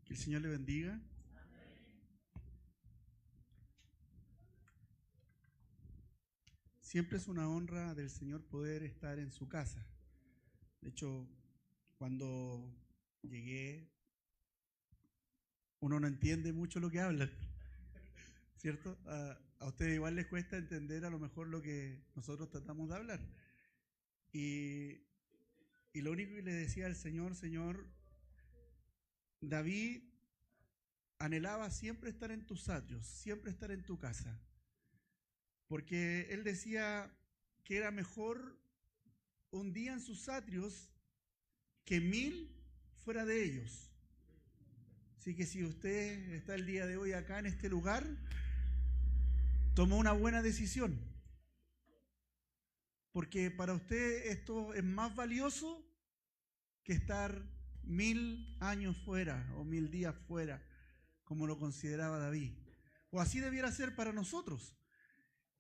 Que el Señor le bendiga. Siempre es una honra del Señor poder estar en su casa. De hecho, cuando llegué, uno no entiende mucho lo que hablan, ¿cierto? A ustedes igual les cuesta entender a lo mejor lo que nosotros tratamos de hablar. Y lo único que le decía al Señor, David anhelaba siempre estar en tus atrios, siempre estar en tu casa. Porque él decía que era mejor un día en sus atrios que 1000 fuera de ellos. Así que si usted está el día de hoy acá en este lugar, tomó una buena decisión. Porque para usted esto es más valioso que estar 1000 años fuera o 1000 días fuera, como lo consideraba David. O así debiera ser para nosotros.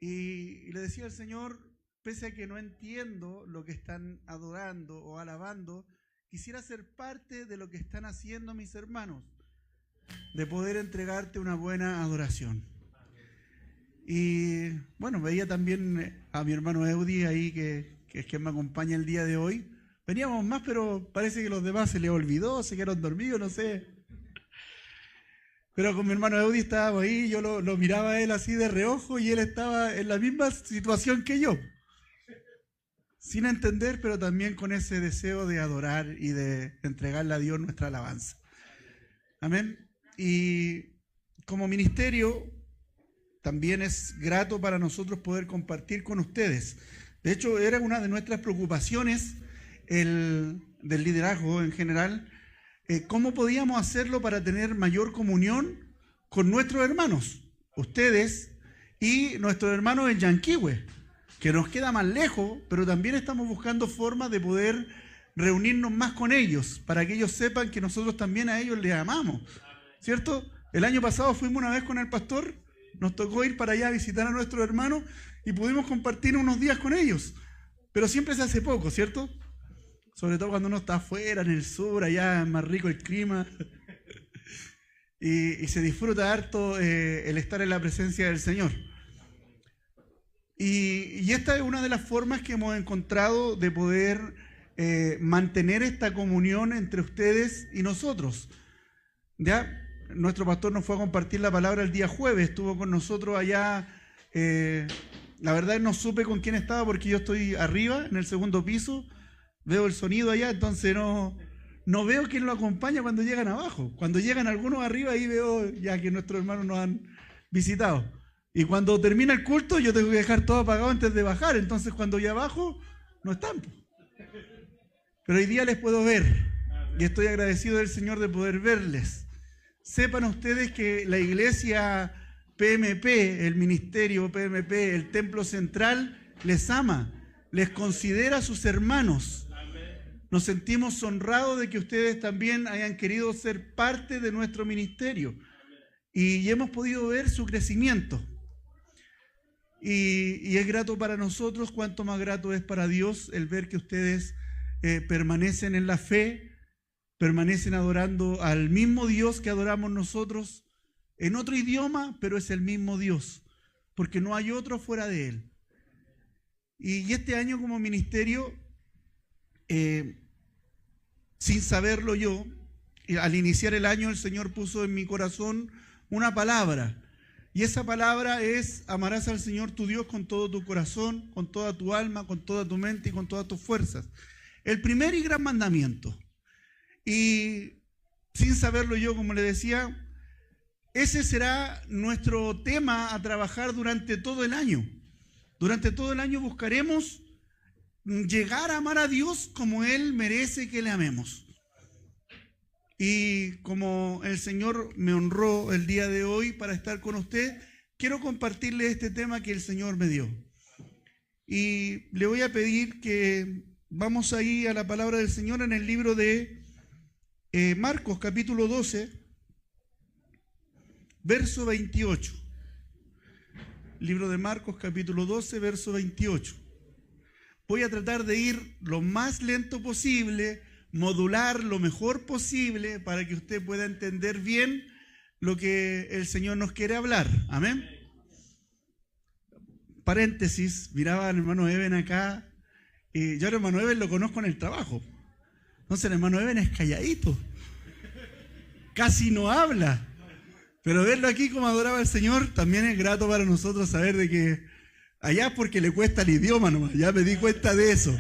Y le decía al Señor, pese a que no entiendo lo que están adorando o alabando, quisiera ser parte de lo que están haciendo mis hermanos, de poder entregarte una buena adoración. Y bueno, veía también a mi hermano Eudi ahí, que es quien me acompaña el día de hoy. Veníamos más, pero parece que los demás se les olvidó, se quedaron dormidos, no sé. Pero con mi hermano Eudi estábamos ahí, yo lo miraba a él así de reojo y él estaba en la misma situación que yo. Sin entender, pero también con ese deseo de adorar y de entregarle a Dios nuestra alabanza. Amén. Y como ministerio, también es grato para nosotros poder compartir con ustedes. De hecho, era una de nuestras preocupaciones del liderazgo en general, cómo podíamos hacerlo para tener mayor comunión con nuestros hermanos, ustedes y nuestros hermanos en Yanquihue, que nos queda más lejos, pero también estamos buscando formas de poder reunirnos más con ellos, para que ellos sepan que nosotros también a ellos les amamos, ¿cierto? El año pasado fuimos una vez con el pastor, nos tocó ir para allá a visitar a nuestros hermanos y pudimos compartir unos días con ellos, pero siempre se hace poco, ¿cierto? Sobre todo cuando uno está afuera, en el sur, allá es más rico el clima. Y se disfruta harto el estar en la presencia del Señor. Y esta es una de las formas que hemos encontrado de poder mantener esta comunión entre ustedes y nosotros. ¿Ya? Nuestro pastor nos fue a compartir la palabra el día jueves, estuvo con nosotros allá. La verdad no supe con quién estaba porque yo estoy arriba, en el segundo piso. Veo el sonido allá, entonces no veo quién lo acompaña cuando llegan abajo. Cuando llegan algunos arriba, ahí veo ya que nuestros hermanos nos han visitado. Y cuando termina el culto, yo tengo que dejar todo apagado antes de bajar. Entonces, cuando ya abajo, no están. Pero hoy día les puedo ver. Y estoy agradecido del Señor de poder verles. Sepan ustedes que la iglesia PMP, el ministerio PMP, el templo central, les ama, les considera sus hermanos. Nos sentimos honrados de que ustedes también hayan querido ser parte de nuestro ministerio y hemos podido ver su crecimiento. Y es grato para nosotros, cuanto más grato es para Dios el ver que ustedes permanecen en la fe, permanecen adorando al mismo Dios que adoramos nosotros, en otro idioma, pero es el mismo Dios, porque no hay otro fuera de Él. Y este año como ministerio, sin saberlo yo, al iniciar el año el Señor puso en mi corazón una palabra. Y esa palabra es: amarás al Señor tu Dios con todo tu corazón, con toda tu alma, con toda tu mente y con todas tus fuerzas. El primer y gran mandamiento. Y sin saberlo yo, como le decía, ese será nuestro tema a trabajar durante todo el año. Durante todo el año buscaremos llegar a amar a Dios como Él merece que le amemos. Y como el Señor me honró el día de hoy para estar con usted, quiero compartirle este tema que el Señor me dio. Y le voy a pedir que vamos ahí a la palabra del Señor en el libro de Marcos, capítulo 12, verso 28. Libro de Marcos, capítulo 12, verso 28. Voy a tratar de ir lo más lento posible, modular lo mejor posible para que usted pueda entender bien lo que el Señor nos quiere hablar. Amén. Paréntesis, miraba al hermano Eben acá, y yo al hermano Eben lo conozco en el trabajo. Entonces el hermano Eben es calladito, casi no habla. Pero verlo aquí como adoraba al Señor también es grato para nosotros saber de que allá porque le cuesta el idioma nomás, ya me di cuenta de eso.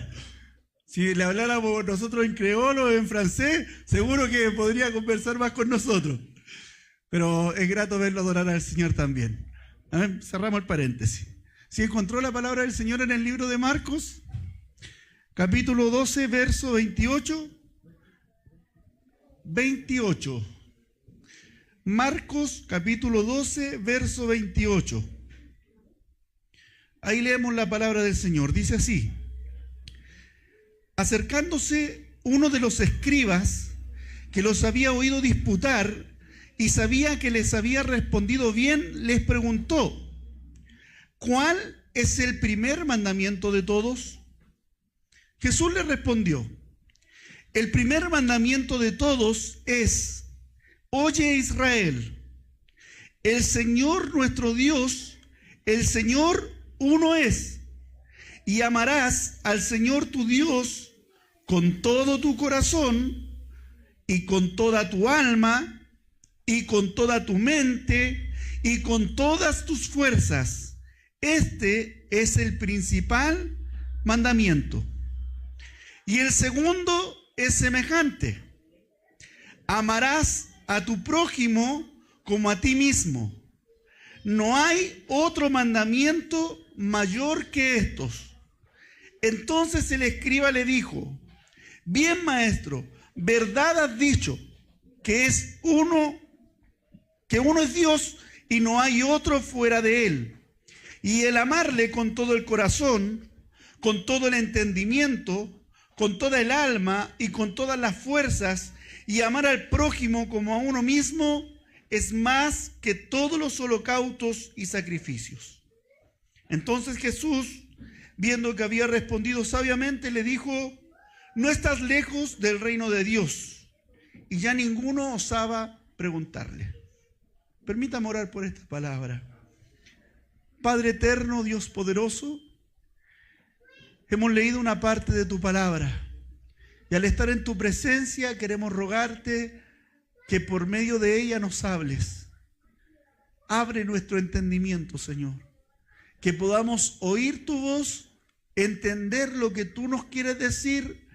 Si le habláramos nosotros en creolo o en francés, seguro que podría conversar más con nosotros. Pero es grato verlo adorar al Señor también. Amén. Cerramos el paréntesis. Si encontró la palabra del Señor en el libro de Marcos, capítulo 12, verso 28. Marcos, capítulo 12, verso 28. Ahí leemos la palabra del Señor. Dice así: acercándose uno de los escribas que los había oído disputar y sabía que les había respondido bien, les preguntó: ¿cuál es el primer mandamiento de todos? Jesús les respondió: el primer mandamiento de todos es: oye Israel, el Señor nuestro Dios, el Señor uno es, y amarás al Señor tu Dios con todo tu corazón y con toda tu alma y con toda tu mente y con todas tus fuerzas. Este es el principal mandamiento. Y el segundo es semejante: amarás a tu prójimo como a ti mismo. No hay otro mandamiento mayor que estos. Entonces el escriba le dijo: bien, maestro, verdad has dicho, que uno es Dios y no hay otro fuera de él. Y el amarle con todo el corazón, con todo el entendimiento, con toda el alma y con todas las fuerzas, y amar al prójimo como a uno mismo, es más que todos los holocaustos y sacrificios. Entonces Jesús, viendo que había respondido sabiamente, le dijo: no estás lejos del reino de Dios. Y ya ninguno osaba preguntarle. Permítame orar por esta palabra. Padre eterno, Dios poderoso, hemos leído una parte de tu palabra. Y al estar en tu presencia queremos rogarte que por medio de ella nos hables. Abre nuestro entendimiento, Señor. Que podamos oír tu voz, entender lo que tú nos quieres decir,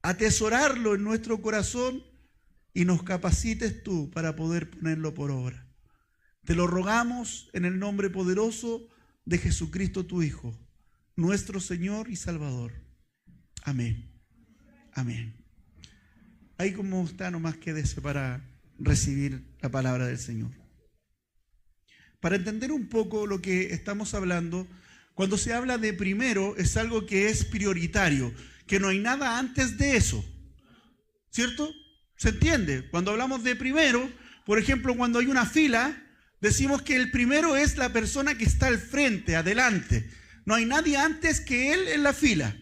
atesorarlo en nuestro corazón y nos capacites tú para poder ponerlo por obra. Te lo rogamos en el nombre poderoso de Jesucristo tu Hijo, nuestro Señor y Salvador. Amén. Amén. Ahí como está, nomás quédese para recibir la palabra del Señor. Para entender un poco lo que estamos hablando, cuando se habla de primero es algo que es prioritario, que no hay nada antes de eso, ¿cierto? ¿Se entiende? Cuando hablamos de primero, por ejemplo, cuando hay una fila, decimos que el primero es la persona que está al frente, adelante. No hay nadie antes que él en la fila,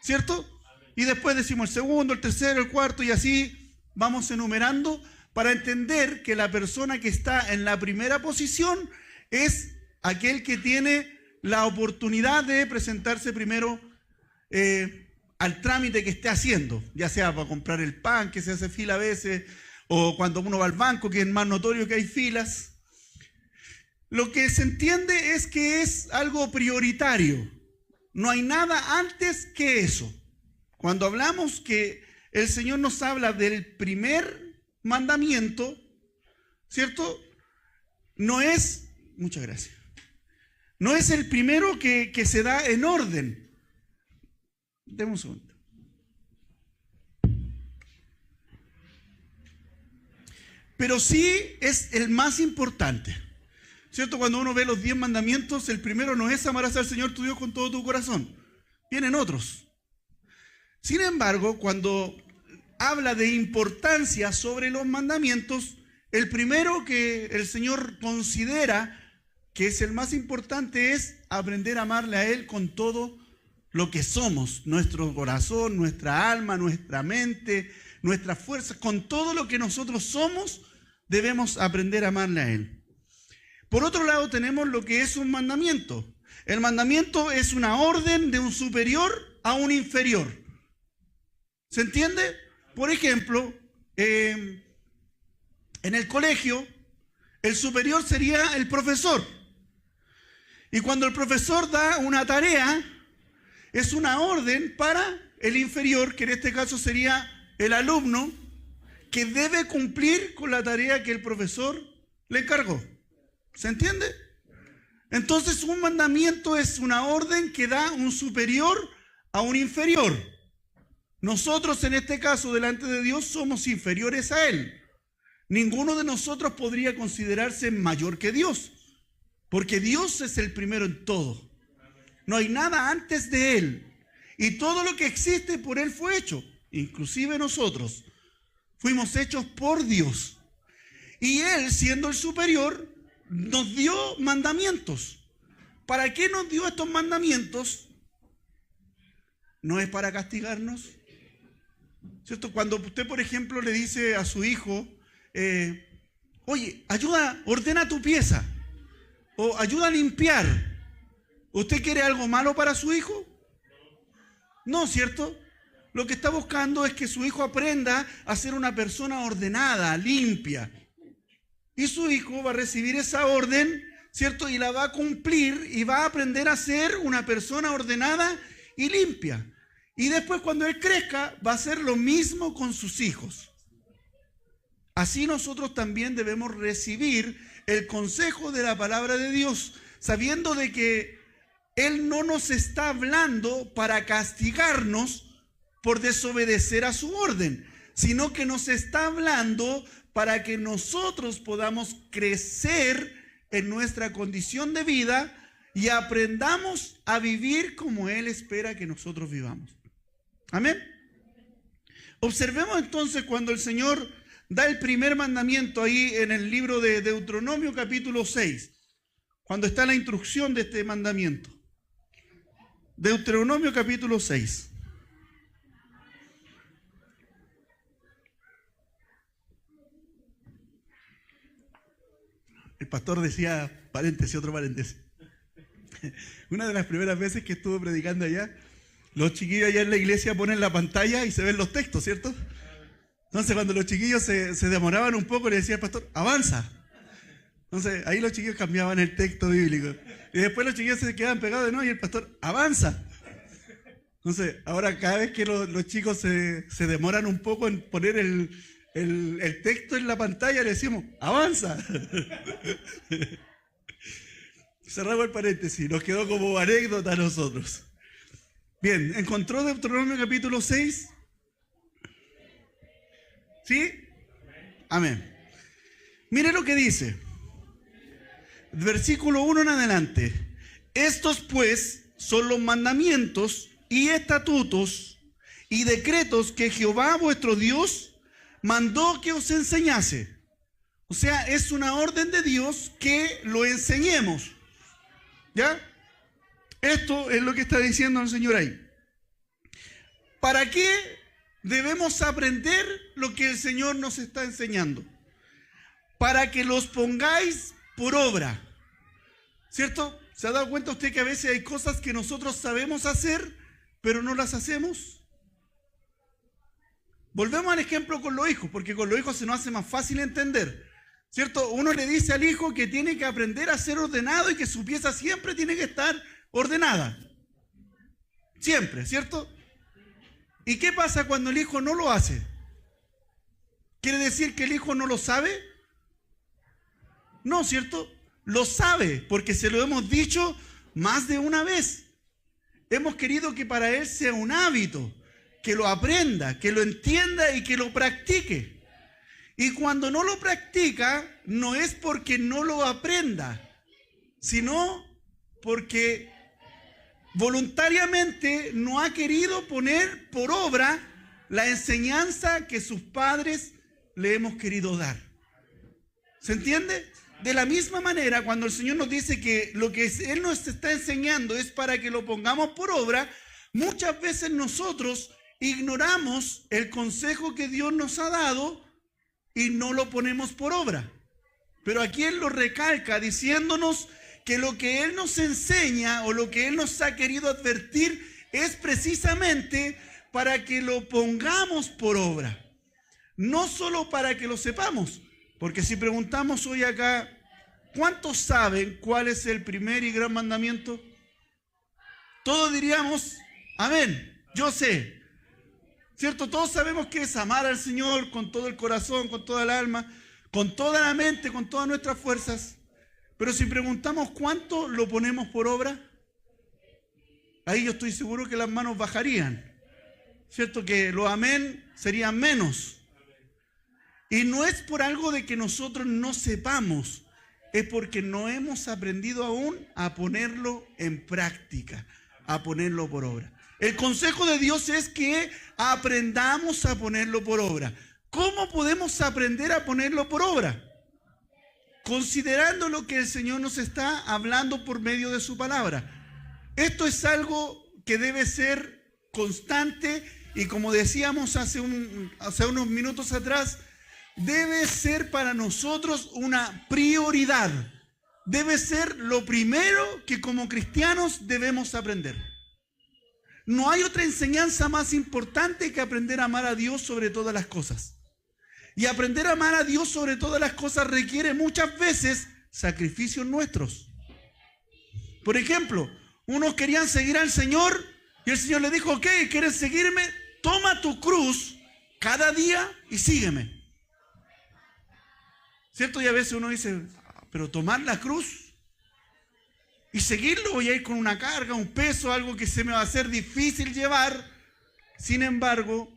¿cierto? Y después decimos el segundo, el tercero, el cuarto, y así vamos enumerando para entender que la persona que está en la primera posición es aquel que tiene la oportunidad de presentarse primero al trámite que esté haciendo, ya sea para comprar el pan, que se hace fila a veces, o cuando uno va al banco, que es más notorio que hay filas. Lo que se entiende es que es algo prioritario. No hay nada antes que eso. Cuando hablamos que el Señor nos habla del primer mandamiento, ¿cierto? No es, muchas gracias, no es el primero que se da en orden. Deme un segundo. Pero sí es el más importante, ¿cierto? Cuando uno ve los 10 mandamientos, el primero no es amarás al Señor tu Dios con todo tu corazón. Vienen otros. Sin embargo, cuando habla de importancia sobre los mandamientos, el primero que el Señor considera que es el más importante es aprender a amarle a Él con todo lo que somos, nuestro corazón, nuestra alma, nuestra mente, nuestras fuerzas, con todo lo que nosotros somos, debemos aprender a amarle a Él. Por otro lado, tenemos lo que es un mandamiento. El mandamiento es una orden de un superior a un inferior. ¿Se entiende? Por ejemplo, en el colegio, el superior sería el profesor. Y cuando el profesor da una tarea, es una orden para el inferior, que en este caso sería el alumno, que debe cumplir con la tarea que el profesor le encargó. ¿Se entiende? Entonces, un mandamiento es una orden que da un superior a un inferior. Nosotros, en este caso, delante de Dios, somos inferiores a Él. Ninguno de nosotros podría considerarse mayor que Dios, porque Dios es el primero en todo. No hay nada antes de Él. Y todo lo que existe por Él fue hecho. Inclusive nosotros fuimos hechos por Dios. Y Él, siendo el superior, nos dio mandamientos. ¿Para qué nos dio estos mandamientos? ¿No es para castigarnos? ¿Cierto? Cuando usted, por ejemplo, le dice a su hijo, oye, ayuda, ordena tu pieza, o ayuda a limpiar, ¿usted quiere algo malo para su hijo? No, ¿cierto? Lo que está buscando es que su hijo aprenda a ser una persona ordenada, limpia. Y su hijo va a recibir esa orden, ¿cierto? Y la va a cumplir y va a aprender a ser una persona ordenada y limpia. Y después, cuando él crezca, va a hacer lo mismo con sus hijos. Así nosotros también debemos recibir el consejo de la palabra de Dios, sabiendo de que Él no nos está hablando para castigarnos por desobedecer a su orden, sino que nos está hablando para que nosotros podamos crecer en nuestra condición de vida y aprendamos a vivir como Él espera que nosotros vivamos. Amén. Observemos entonces cuando el Señor da el primer mandamiento ahí en el libro de Deuteronomio capítulo 6, cuando está la instrucción de este mandamiento. Deuteronomio capítulo 6. El pastor decía, paréntesis, otro paréntesis. Una de las primeras veces que estuve predicando allá, los chiquillos allá en la iglesia ponen la pantalla y se ven los textos, ¿cierto? Entonces, cuando los chiquillos se demoraban un poco, le decía al pastor, avanza. Entonces, ahí los chiquillos cambiaban el texto bíblico. Y después los chiquillos se quedaban pegados de nuevo y el pastor, avanza. Entonces, ahora cada vez que los chicos se demoran un poco en poner el texto en la pantalla, le decimos, avanza. Cerramos el paréntesis, nos quedó como anécdota a nosotros. Bien, ¿encontró Deuteronomio capítulo 6? ¿Sí? Amén. Mire lo que dice. Versículo 1 en adelante. Estos pues son los mandamientos y estatutos y decretos que Jehová vuestro Dios mandó que os enseñase. O sea, es una orden de Dios que lo enseñemos. ¿Ya? Esto es lo que está diciendo el Señor ahí. ¿Para qué debemos aprender lo que el Señor nos está enseñando? Para que los pongáis por obra. ¿Cierto? ¿Se ha dado cuenta usted que a veces hay cosas que nosotros sabemos hacer, pero no las hacemos? Volvemos al ejemplo con los hijos, porque con los hijos se nos hace más fácil entender. ¿Cierto? Uno le dice al hijo que tiene que aprender a ser ordenado y que su pieza siempre tiene que estar ordenada. Siempre, ¿cierto? ¿Y qué pasa cuando el hijo no lo hace? ¿Quiere decir que el hijo no lo sabe? No, ¿cierto? Lo sabe, porque se lo hemos dicho más de una vez. Hemos querido que para él sea un hábito, que lo aprenda, que lo entienda y que lo practique. Y cuando no lo practica, no es porque no lo aprenda, sino porque voluntariamente no ha querido poner por obra la enseñanza que sus padres le hemos querido dar. ¿Se entiende? De la misma manera, cuando el Señor nos dice que lo que Él nos está enseñando es para que lo pongamos por obra, muchas veces nosotros ignoramos el consejo que Dios nos ha dado y no lo ponemos por obra. Pero aquí Él lo recalca diciéndonos que lo que Él nos enseña o lo que Él nos ha querido advertir es precisamente para que lo pongamos por obra. No solo para que lo sepamos, porque si preguntamos hoy acá, ¿cuántos saben cuál es el primer y gran mandamiento? Todos diríamos, amén, yo sé. ¿Cierto? Todos sabemos que es amar al Señor con todo el corazón, con toda el alma, con toda la mente, con todas nuestras fuerzas. Pero si preguntamos cuánto lo ponemos por obra, ahí yo estoy seguro que las manos bajarían. ¿Cierto? Que los amén serían menos. Y no es por algo de que nosotros no sepamos, es porque no hemos aprendido aún a ponerlo en práctica, a ponerlo por obra. El consejo de Dios es que aprendamos a ponerlo por obra. ¿Cómo podemos aprender a ponerlo por obra? Considerando lo que el Señor nos está hablando por medio de su palabra. Esto es algo que debe ser constante y, como decíamos hace unos minutos atrás, debe ser para nosotros una prioridad. Debe ser lo primero que como cristianos debemos aprender. No hay otra enseñanza más importante que aprender a amar a Dios sobre todas las cosas. Y aprender a amar a Dios sobre todas las cosas requiere muchas veces sacrificios nuestros. Por ejemplo, unos querían seguir al Señor y el Señor le dijo, ok, ¿quieres seguirme? Toma tu cruz cada día y sígueme. ¿Cierto? Y a veces uno dice, pero tomar la cruz y seguirlo, voy a ir con una carga, un peso, algo que se me va a hacer difícil llevar. Sin embargo,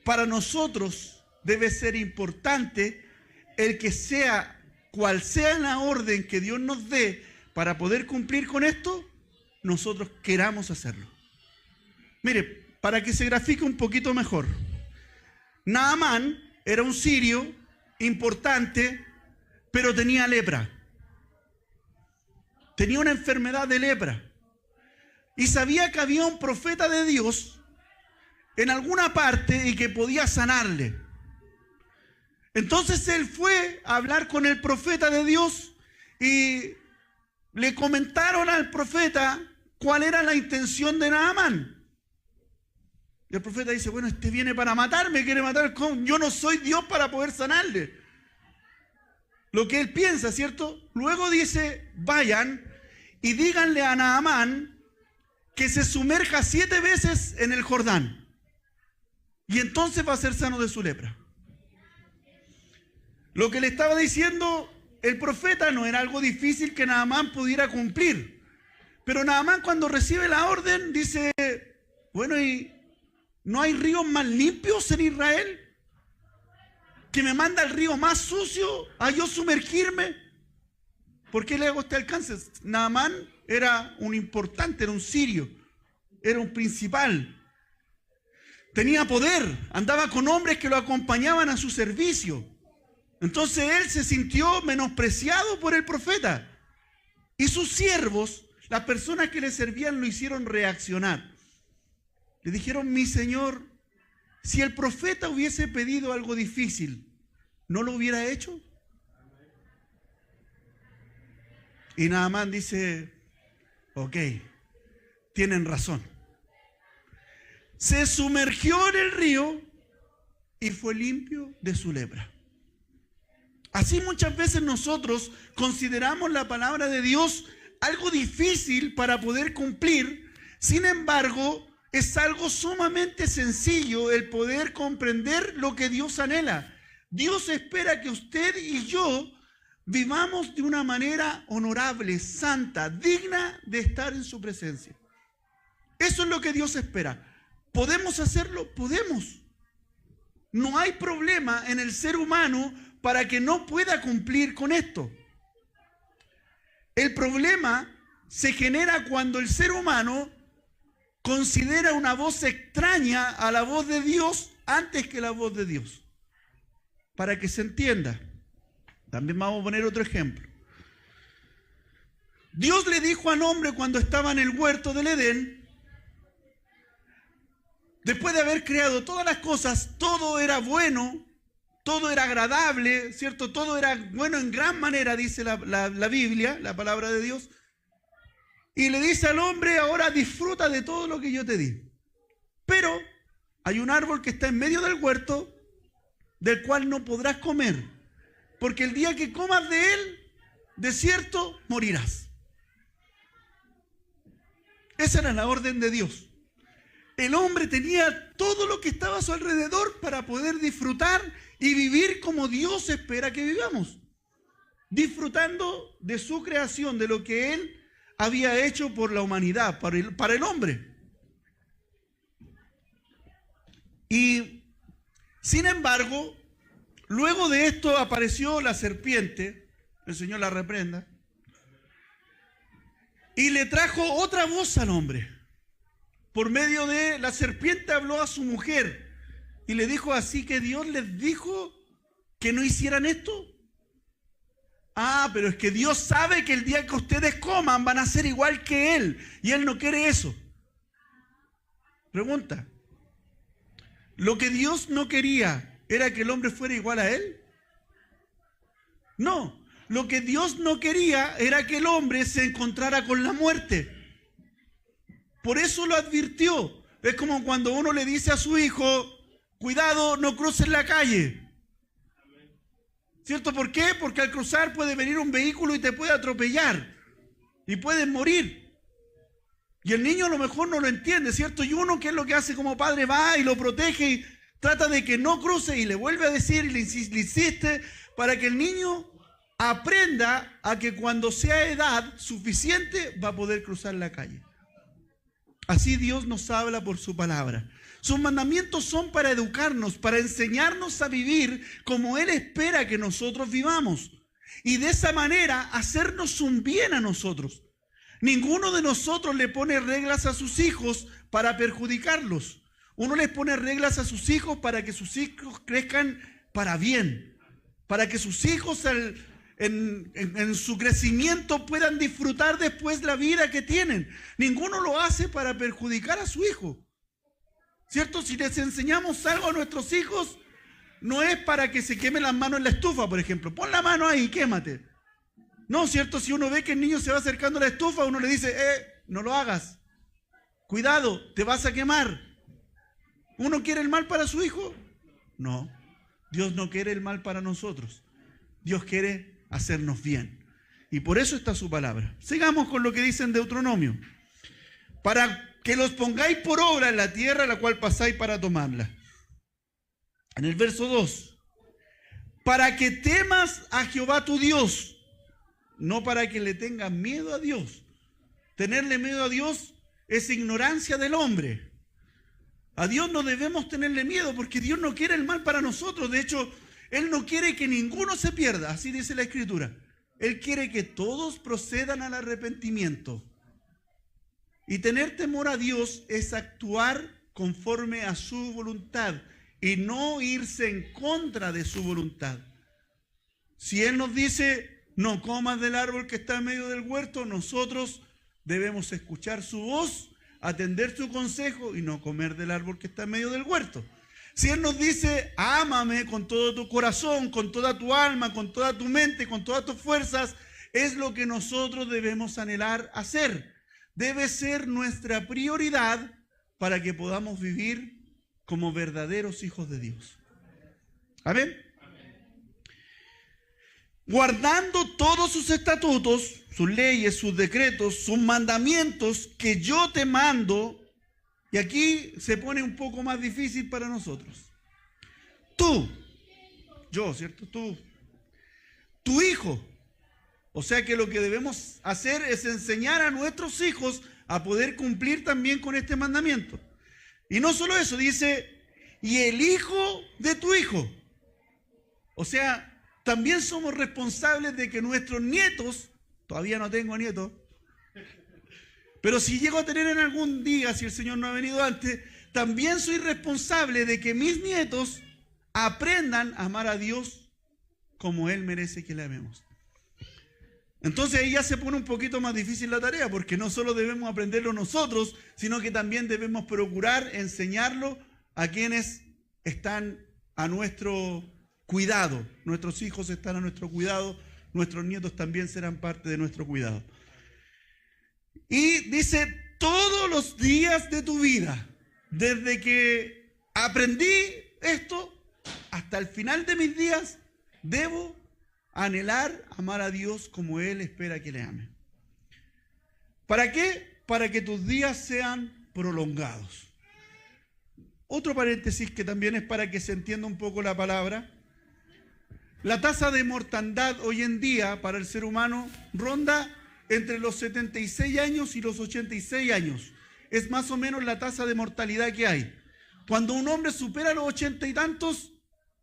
para nosotros debe ser importante el que sea, cual sea la orden que Dios nos dé para poder cumplir con esto, nosotros queramos hacerlo. Mire, para que se grafique un poquito mejor, Naamán era un sirio importante, pero tenía lepra. Tenía una enfermedad de lepra. Y sabía que había un profeta de Dios en alguna parte y que podía sanarle. Entonces él fue a hablar con el profeta de Dios y le comentaron al profeta cuál era la intención de Naamán. Y el profeta dice, bueno, este viene para matarme, quiere matar. Yo no soy Dios para poder sanarle. Lo que él piensa, ¿cierto? Luego dice, vayan y díganle a Naamán que se sumerja 7 veces en el Jordán. Y entonces va a ser sano de su lepra. Lo que le estaba diciendo el profeta no era algo difícil que Naamán pudiera cumplir. Pero Naamán, cuando recibe la orden, dice, bueno, ¿y no hay ríos más limpios en Israel? ¿Que me manda el río más sucio a yo sumergirme? ¿Por qué le hago este alcance? Naamán era un importante, era un sirio, era un principal. Tenía poder, andaba con hombres que lo acompañaban a su servicio. Entonces él se sintió menospreciado por el profeta. Y sus siervos, las personas que le servían, lo hicieron reaccionar. Le dijeron, mi señor, si el profeta hubiese pedido algo difícil, ¿no lo hubiera hecho? Y Naamán dice, ok, tienen razón. Se sumergió en el río y fue limpio de su lepra. Así muchas veces nosotros consideramos la palabra de Dios algo difícil para poder cumplir. Sin embargo, es algo sumamente sencillo el poder comprender lo que Dios anhela. Dios espera que usted y yo vivamos de una manera honorable, santa, digna de estar en su presencia. Eso es lo que Dios espera. ¿Podemos hacerlo? Podemos. No hay problema en el ser humano para que no pueda cumplir con esto. El problema se genera cuando el ser humano considera una voz extraña a la voz de Dios antes que la voz de Dios. Para que se entienda, también vamos a poner otro ejemplo. Dios le dijo al hombre cuando estaba en el huerto del Edén Después de haber creado todas las cosas, todo era bueno, todo era agradable, ¿cierto? Todo era bueno en gran manera, dice la Biblia, la palabra de Dios. Y le dice al hombre, ahora disfruta de todo lo que yo te di. Pero hay un árbol que está en medio del huerto, del cual no podrás comer, porque el día que comas de él, de cierto, morirás. Esa era la orden de Dios. El hombre tenía todo lo que estaba a su alrededor para poder disfrutar y vivir como Dios espera que vivamos, disfrutando de su creación, de lo que Él había hecho por la humanidad, para el hombre. Y, sin embargo, luego de esto apareció la serpiente, el Señor la reprenda, y le trajo otra voz al hombre. Por medio de la serpiente habló a su mujer y le dijo, así que Dios les dijo que no hicieran esto. Ah, pero es que Dios sabe que el día que ustedes coman van a ser igual que Él, y Él no quiere eso. Pregunta, ¿lo que Dios no quería era que el hombre fuera igual a Él? No, lo que Dios no quería era que el hombre se encontrara con la muerte. Por eso lo advirtió. Es como cuando uno le dice a su hijo, cuidado, no cruces la calle. ¿Cierto? ¿Por qué? Porque al cruzar puede venir un vehículo y te puede atropellar. Y puedes morir. Y el niño a lo mejor no lo entiende, ¿cierto? Y uno, ¿qué es lo que hace como padre? Va y lo protege y trata de que no cruce y le vuelve a decir y le insiste para que el niño aprenda a que cuando sea edad suficiente va a poder cruzar la calle. Así Dios nos habla por su palabra. Sus mandamientos son para educarnos, para enseñarnos a vivir como Él espera que nosotros vivamos. Y de esa manera hacernos un bien a nosotros. Ninguno de nosotros le pone reglas a sus hijos para perjudicarlos. Uno les pone reglas a sus hijos para que sus hijos crezcan para bien. Para que sus hijos en su crecimiento puedan disfrutar después la vida que tienen. Ninguno lo hace para perjudicar a su hijo, ¿cierto? Si les enseñamos algo a nuestros hijos, no es para que se quemen las manos en la estufa, por ejemplo. Pon la mano ahí, quémate. No, ¿cierto? Si uno ve que el niño se va acercando a la estufa, uno le dice, no lo hagas. Cuidado, te vas a quemar. ¿Uno quiere el mal para su hijo? No. Dios no quiere el mal para nosotros. Dios quiere hacernos bien. Y por eso está su palabra. Sigamos con lo que dice en Deuteronomio. Para que los pongáis por obra en la tierra a la cual pasáis para tomarla. En el verso 2. Para que temas a Jehová tu Dios, no para que le tengas miedo a Dios. Tenerle miedo a Dios es ignorancia del hombre. A Dios no debemos tenerle miedo porque Dios no quiere el mal para nosotros. De hecho, Él no quiere que ninguno se pierda, así dice la Escritura. Él quiere que todos procedan al arrepentimiento. Y tener temor a Dios es actuar conforme a su voluntad y no irse en contra de su voluntad. Si Él nos dice, no comas del árbol que está en medio del huerto, nosotros debemos escuchar su voz, atender su consejo y no comer del árbol que está en medio del huerto. Si Él nos dice, ámame con todo tu corazón, con toda tu alma, con toda tu mente, con todas tus fuerzas, es lo que nosotros debemos anhelar hacer. Debe ser nuestra prioridad para que podamos vivir como verdaderos hijos de Dios. ¿Amén? Guardando todos sus estatutos, sus leyes, sus decretos, sus mandamientos que yo te mando. Y aquí se pone un poco más difícil para nosotros. Tú, yo, ¿cierto? Tú, tu hijo. O sea que lo que debemos hacer es enseñar a nuestros hijos a poder cumplir también con este mandamiento. Y no solo eso, dice, y el hijo de tu hijo. O sea, también somos responsables de que nuestros nietos, todavía no tengo nietos, pero si llego a tener en algún día, si el Señor no ha venido antes, también soy responsable de que mis nietos aprendan a amar a Dios como Él merece que le amemos. Entonces ahí ya se pone un poquito más difícil la tarea, porque no solo debemos aprenderlo nosotros, sino que también debemos procurar enseñarlo a quienes están a nuestro cuidado. Nuestros hijos están a nuestro cuidado, nuestros nietos también serán parte de nuestro cuidado. Y dice, todos los días de tu vida, desde que aprendí esto hasta el final de mis días, debo anhelar amar a Dios como Él espera que le ame. ¿Para qué? Para que tus días sean prolongados. Otro paréntesis que también es para que se entienda un poco la palabra. La tasa de mortandad hoy en día para el ser humano ronda entre los 76 años y los 86 años. Es más o menos la tasa de mortalidad que hay. Cuando un hombre supera los 80 y tantos,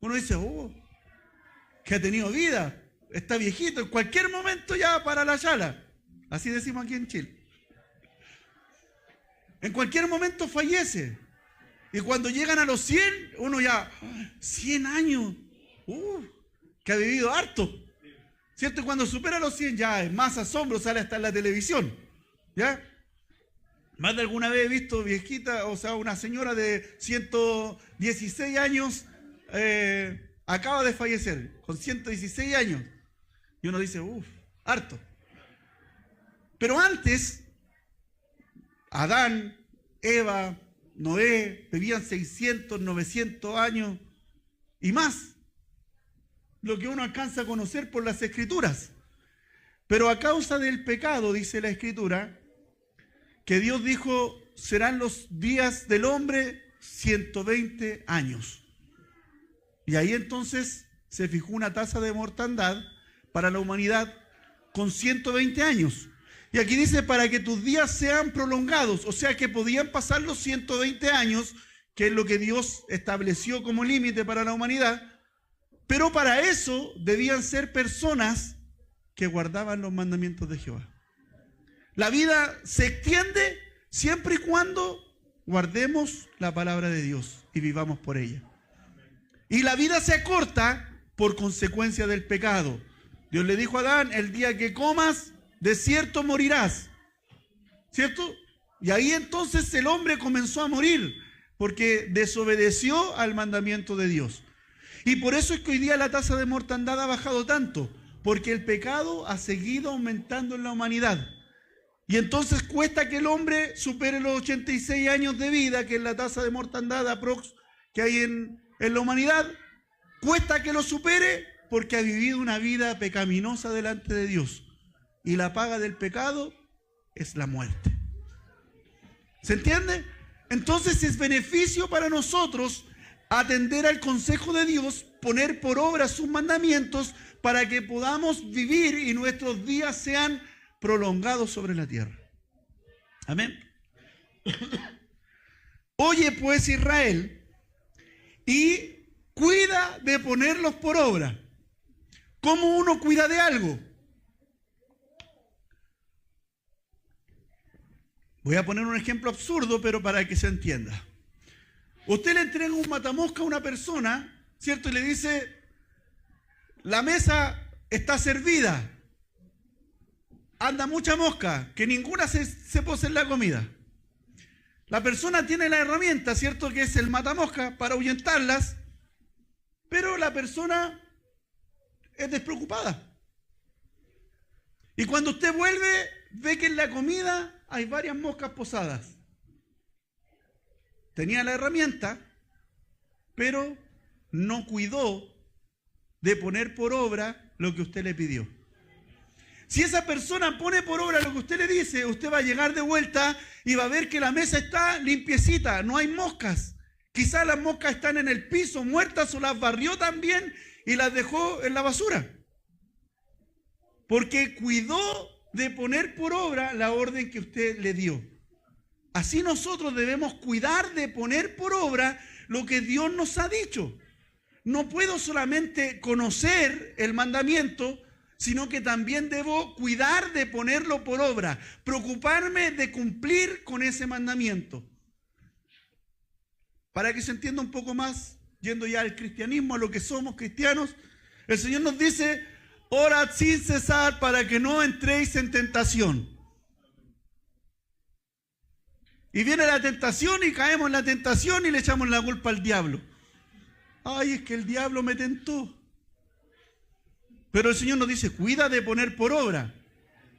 uno dice, oh, que ha tenido vida, está viejito, en cualquier momento ya para la chala. Así decimos aquí en Chile. En cualquier momento fallece. Y cuando llegan a los 100, uno ya, 100 años, que ha vivido harto. ¿Cierto? Cuando supera los 100 ya es más asombro, sale hasta en la televisión. ¿Ya? Más de alguna vez he visto viejita, o sea, una señora de 116 años acaba de fallecer, con 116 años. Y uno dice, harto. Pero antes, Adán, Eva, Noé, vivían 600, 900 años y más. Lo que uno alcanza a conocer por las Escrituras. Pero a causa del pecado, dice la Escritura, que Dios dijo, serán los días del hombre 120 años. Y ahí entonces se fijó una tasa de mortandad para la humanidad con 120 años. Y aquí dice, para que tus días sean prolongados, o sea que podían pasar los 120 años, que es lo que Dios estableció como límite para la humanidad, pero para eso debían ser personas que guardaban los mandamientos de Jehová. La vida se extiende siempre y cuando guardemos la palabra de Dios y vivamos por ella. Y la vida se acorta por consecuencia del pecado. Dios le dijo a Adán, el día que comas, de cierto morirás. ¿Cierto? Y ahí entonces el hombre comenzó a morir, porque desobedeció al mandamiento de Dios. Y por eso es que hoy día la tasa de mortandad ha bajado tanto, porque el pecado ha seguido aumentando en la humanidad. Y entonces cuesta que el hombre supere los 86 años de vida, que es la tasa de mortandad aprox que hay en la humanidad. Cuesta que lo supere porque ha vivido una vida pecaminosa delante de Dios. Y la paga del pecado es la muerte. ¿Se entiende? Entonces es beneficio para nosotros atender al consejo de Dios, poner por obra sus mandamientos para que podamos vivir y nuestros días sean prolongados sobre la tierra. Amén. Oye pues Israel, y cuida de ponerlos por obra. ¿Cómo uno cuida de algo? Voy a poner un ejemplo absurdo, pero para que se entienda. Usted le entrega un matamosca a una persona, ¿cierto? Y le dice, la mesa está servida. Anda mucha mosca, que ninguna se pose en la comida. La persona tiene la herramienta, ¿cierto? Que es el matamosca para ahuyentarlas, pero la persona es despreocupada. Y cuando usted vuelve, ve que en la comida hay varias moscas posadas. Tenía la herramienta, pero no cuidó de poner por obra lo que usted le pidió. Si esa persona pone por obra lo que usted le dice, usted va a llegar de vuelta y va a ver que la mesa está limpiecita, no hay moscas. Quizás las moscas están en el piso, muertas, o las barrió también y las dejó en la basura. Porque cuidó de poner por obra la orden que usted le dio. Así nosotros debemos cuidar de poner por obra lo que Dios nos ha dicho. No puedo solamente conocer el mandamiento, sino que también debo cuidar de ponerlo por obra, preocuparme de cumplir con ese mandamiento. Para que se entienda un poco más, yendo ya al cristianismo, a lo que somos cristianos, el Señor nos dice, orad sin cesar para que no entréis en tentación. Y viene la tentación y caemos en la tentación y le echamos la culpa al diablo. Ay, es que el diablo me tentó. Pero el Señor nos dice, cuida de poner por obra.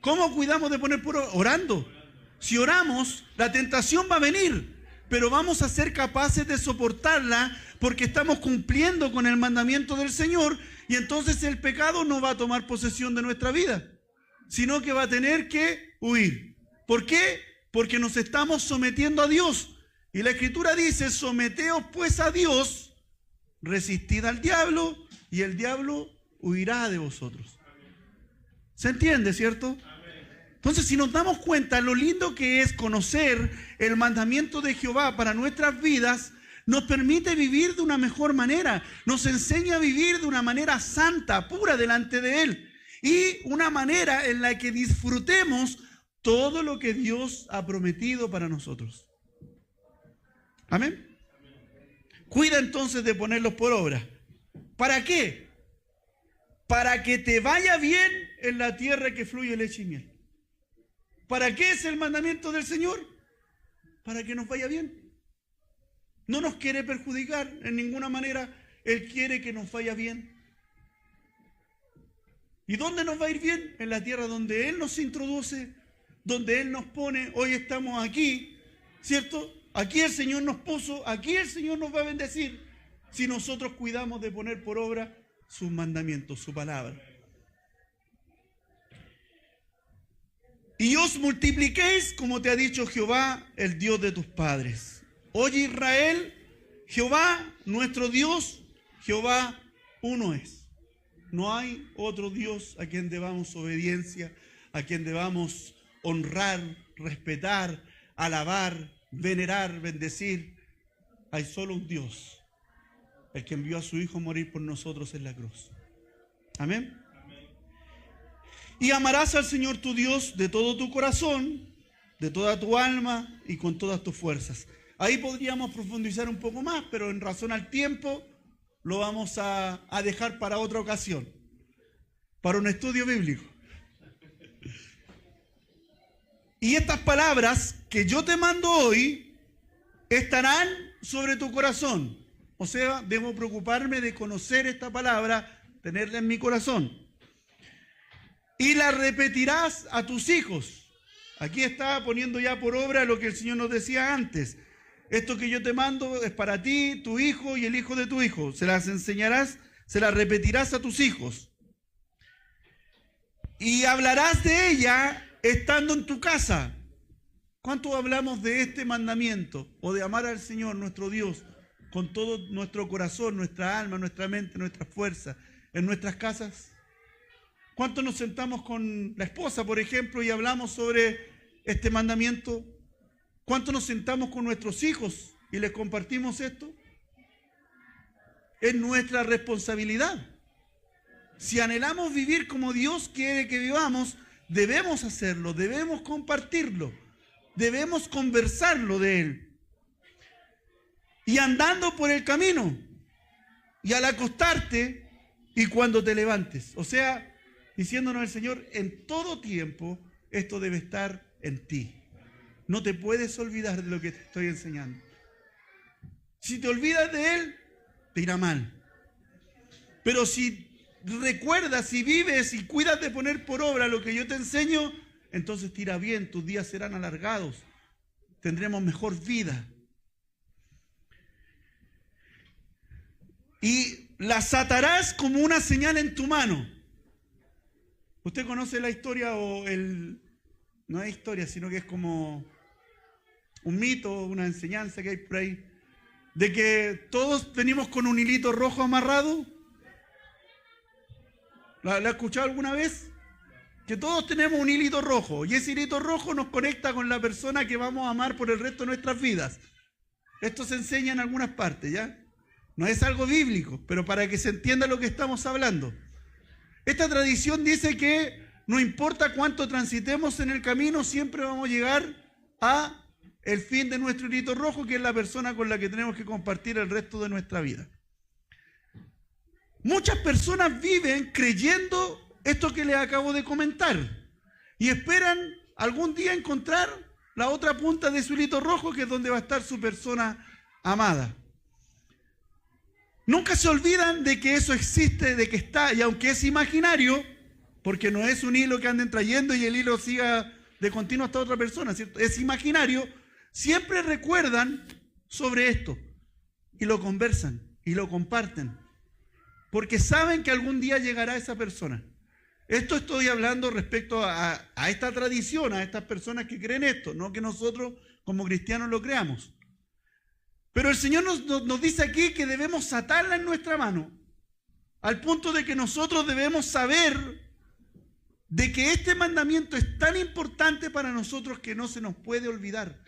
¿Cómo cuidamos de poner por obra? Orando. Si oramos, la tentación va a venir, pero vamos a ser capaces de soportarla porque estamos cumpliendo con el mandamiento del Señor, y entonces el pecado no va a tomar posesión de nuestra vida, sino que va a tener que huir. ¿Por qué? Porque nos estamos sometiendo a Dios. Y la Escritura dice, someteos pues a Dios, resistid al diablo, y el diablo huirá de vosotros. ¿Se entiende, cierto? Entonces, si nos damos cuenta lo lindo que es conocer el mandamiento de Jehová para nuestras vidas, nos permite vivir de una mejor manera, nos enseña a vivir de una manera santa, pura delante de Él, y una manera en la que disfrutemos todo lo que Dios ha prometido para nosotros. Amén. Cuida entonces de ponerlos por obra. ¿Para qué? Para que te vaya bien en la tierra que fluye leche y miel. ¿Para qué es el mandamiento del Señor? Para que nos vaya bien. No nos quiere perjudicar en ninguna manera. Él quiere que nos vaya bien. ¿Y dónde nos va a ir bien? En la tierra donde Él nos introduce, donde Él nos pone. Hoy estamos aquí, ¿cierto? Aquí el Señor nos puso, aquí el Señor nos va a bendecir si nosotros cuidamos de poner por obra sus mandamientos, su palabra. Y os multipliquéis como te ha dicho Jehová, el Dios de tus padres. Oye Israel, Jehová, nuestro Dios, Jehová uno es. No hay otro Dios a quien debamos obediencia, a quien debamos honrar, respetar, alabar, venerar, bendecir. Hay solo un Dios, el que envió a su Hijo a morir por nosotros en la cruz. Amén. Y amarás al Señor tu Dios de todo tu corazón, de toda tu alma y con todas tus fuerzas. Ahí podríamos profundizar un poco más, pero en razón al tiempo lo vamos a dejar para otra ocasión, para un estudio bíblico. Y estas palabras que yo te mando hoy estarán sobre tu corazón. O sea, debo preocuparme de conocer esta palabra, tenerla en mi corazón. Y la repetirás a tus hijos. Aquí está poniendo ya por obra lo que el Señor nos decía antes. Esto que yo te mando es para ti, tu hijo y el hijo de tu hijo. Se las enseñarás, se las repetirás a tus hijos. Y hablarás de ella estando en tu casa. ¿Cuánto hablamos de este mandamiento? O de amar al Señor, nuestro Dios, con todo nuestro corazón, nuestra alma, nuestra mente, nuestra fuerza, en nuestras casas. ¿Cuánto nos sentamos con la esposa, por ejemplo, y hablamos sobre este mandamiento? ¿Cuánto nos sentamos con nuestros hijos y les compartimos esto? Es nuestra responsabilidad. Si anhelamos vivir como Dios quiere que vivamos, debemos hacerlo, debemos compartirlo, debemos conversarlo de Él. Y andando por el camino, y al acostarte, y cuando te levantes. O sea, diciéndonos el Señor, en todo tiempo esto debe estar en ti. No te puedes olvidar de lo que te estoy enseñando. Si te olvidas de Él, te irá mal. Pero si recuerdas, si vives y cuidas de poner por obra lo que yo te enseño, entonces te irá bien, tus días serán alargados, tendremos mejor vida. Y las atarás como una señal en tu mano. ¿Usted conoce la historia o no es historia, sino que es como un mito, una enseñanza que hay por ahí, de que todos venimos con un hilito rojo amarrado? ¿La ha escuchado alguna vez? Que todos tenemos un hilito rojo, y ese hilito rojo nos conecta con la persona que vamos a amar por el resto de nuestras vidas. Esto se enseña en algunas partes, ¿ya? No es algo bíblico, pero para que se entienda lo que estamos hablando. Esta tradición dice que no importa cuánto transitemos en el camino, siempre vamos a llegar a el fin de nuestro hilito rojo, que es la persona con la que tenemos que compartir el resto de nuestra vida. Muchas personas viven creyendo esto que les acabo de comentar y esperan algún día encontrar la otra punta de su hilito rojo, que es donde va a estar su persona amada. Nunca se olvidan de que eso existe, de que está, y aunque es imaginario, porque no es un hilo que anden trayendo y el hilo siga de continuo hasta otra persona, ¿cierto? Es imaginario, siempre recuerdan sobre esto y lo conversan y lo comparten, porque saben que algún día llegará esa persona. Esto estoy hablando respecto a esta tradición, a estas personas que creen esto, no que nosotros como cristianos lo creamos. Pero el Señor nos dice aquí que debemos atarla en nuestra mano, al punto de que nosotros debemos saber de que este mandamiento es tan importante para nosotros que no se nos puede olvidar.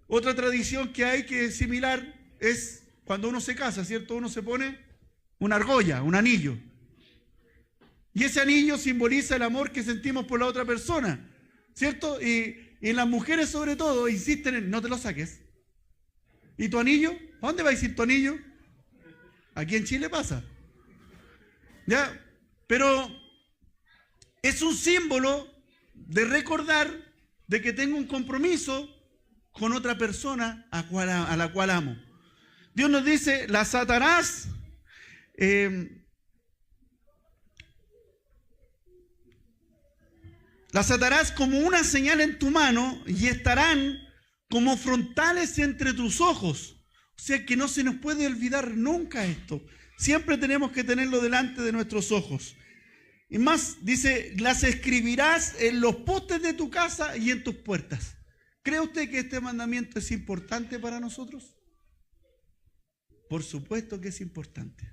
Otra tradición que hay que es similar es cuando uno se casa, ¿cierto? Uno se pone una argolla, un anillo. Y ese anillo simboliza el amor que sentimos por la otra persona, ¿cierto? Y las mujeres sobre todo insisten en no te lo saques. ¿Y tu anillo? ¿A dónde va a ir tu anillo? Aquí en Chile pasa. ¿Ya? Pero es un símbolo de recordar de que tengo un compromiso con otra persona a la cual amo. Dios nos dice, las atarás, las atarás como una señal en tu mano y estarán como frontales entre tus ojos. O sea que no se nos puede olvidar nunca esto. Siempre tenemos que tenerlo delante de nuestros ojos. Y más, dice, las escribirás en los postes de tu casa y en tus puertas. ¿Cree usted que este mandamiento es importante para nosotros? Por supuesto que es importante.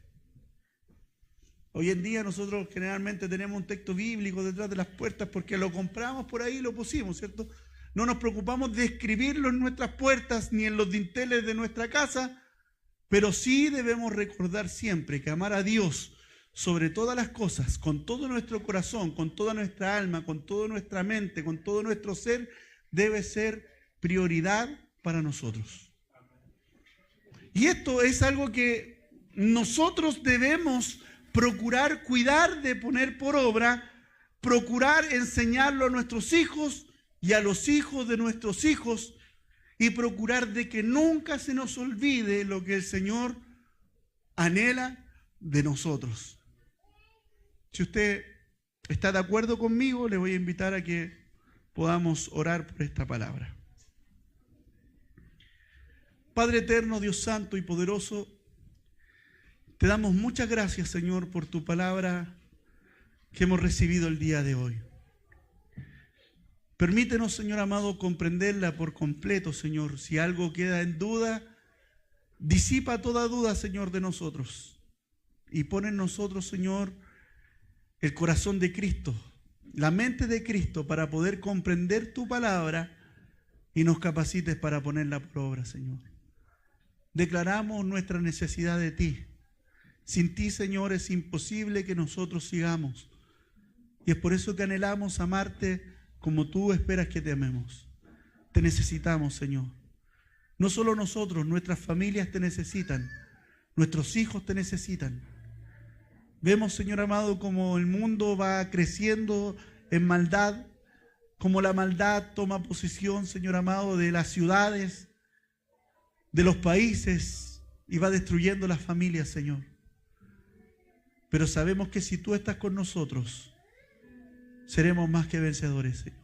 Hoy en día nosotros generalmente tenemos un texto bíblico detrás de las puertas porque lo compramos por ahí y lo pusimos, ¿cierto? No nos preocupamos de escribirlo en nuestras puertas ni en los dinteles de nuestra casa, pero sí debemos recordar siempre que amar a Dios sobre todas las cosas, con todo nuestro corazón, con toda nuestra alma, con toda nuestra mente, con todo nuestro ser, debe ser prioridad para nosotros. Y esto es algo que nosotros debemos procurar cuidar de poner por obra, procurar enseñarlo a nuestros hijos y a los hijos de nuestros hijos, y procurar de que nunca se nos olvide lo que el Señor anhela de nosotros. Si usted está de acuerdo conmigo, le voy a invitar a que podamos orar por esta palabra. Padre eterno, Dios santo y poderoso, te damos muchas gracias, Señor, por tu palabra que hemos recibido el día de hoy. Permítenos, Señor amado, comprenderla por completo, Señor. Si algo queda en duda, disipa toda duda, Señor, de nosotros. Y pon en nosotros, Señor, el corazón de Cristo, la mente de Cristo, para poder comprender tu palabra y nos capacites para ponerla por obra, Señor. Declaramos nuestra necesidad de ti. Sin ti, Señor, es imposible que nosotros sigamos. Y es por eso que anhelamos amarte como tú esperas que te amemos. Te necesitamos, Señor. No solo nosotros, nuestras familias te necesitan. Nuestros hijos te necesitan. Vemos, Señor amado, como el mundo va creciendo en maldad, como la maldad toma posesión, Señor amado, de las ciudades, de los países, y va destruyendo las familias, Señor. Pero sabemos que si tú estás con nosotros, seremos más que vencedores, Señor.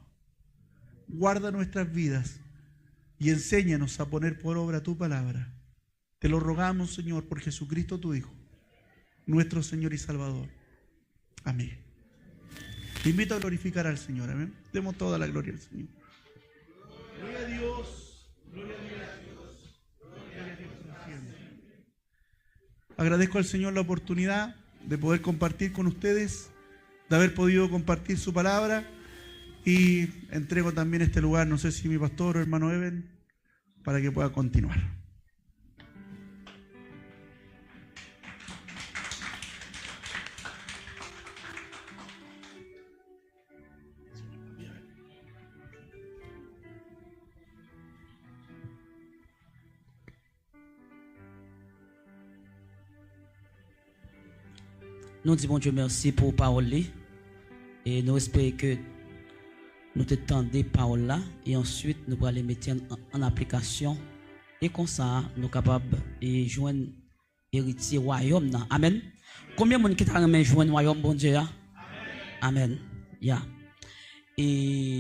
Guarda nuestras vidas y enséñanos a poner por obra tu palabra. Te lo rogamos, Señor, por Jesucristo tu Hijo, nuestro Señor y Salvador. Amén. Te invito a glorificar al Señor. Amén. Demos toda la gloria al Señor. Gloria a Dios. Gloria a Dios. Gloria a Dios siempre. Agradezco al Señor la oportunidad de poder compartir con ustedes, de haber podido compartir su palabra, y entrego también este lugar, no sé si mi pastor o hermano Eben, para que pueda continuar. Nous disons bon Dieu merci pour parole là. Et nous espérons que nous te tendons parole là et ensuite nous allons les mettre en application et comme ça nous sommes capables de joindre héritier royaume. Amen. Combien de monde qui t'a remis joindre royaume bon Dieu? Amen. Yeah. Et